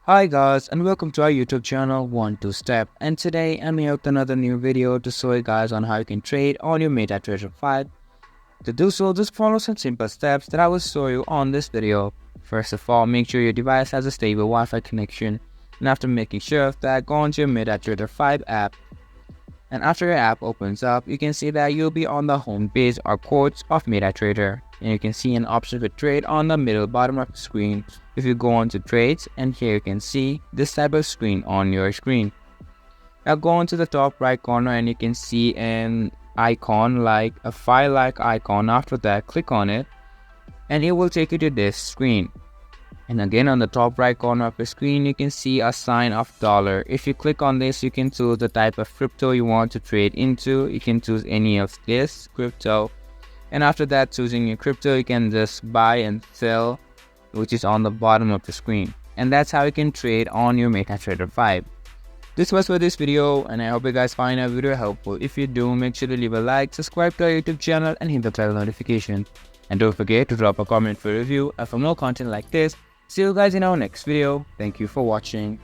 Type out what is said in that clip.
Hi guys, and welcome to our YouTube channel 1-2-Step, and today I'm here with another new video to show you guys on how you can trade on your MetaTrader 5. To do so, just follow some simple steps that I will show you on this video. First of all, make sure your device has a stable Wi-Fi connection, and after making sure of that, go onto your MetaTrader 5 app. And after your app opens up, you can see that you'll be on the home page or course of MetaTrader, and you can see an option for trade on the middle bottom of the screen. If you go on to trades, and here you can see this type of screen on your screen. Now go on to the top right corner and you can see an icon like a file-like icon. After that, click on it and it will take you to this screen. And again, on the top right corner of the screen, you can see a sign of dollar. If you click on this, you can choose the type of crypto you want to trade into. You can choose any of this crypto. And after that, choosing your crypto, you can just buy and sell, which is on the bottom of the screen. And that's how you can trade on your MetaTrader 5. This was for this video, and I hope you guys find our video helpful. If you do, make sure to leave a like, subscribe to our YouTube channel, and hit the bell notification. And don't forget to drop a comment for review and for more content like this. See you guys in our next video. Thank you for watching.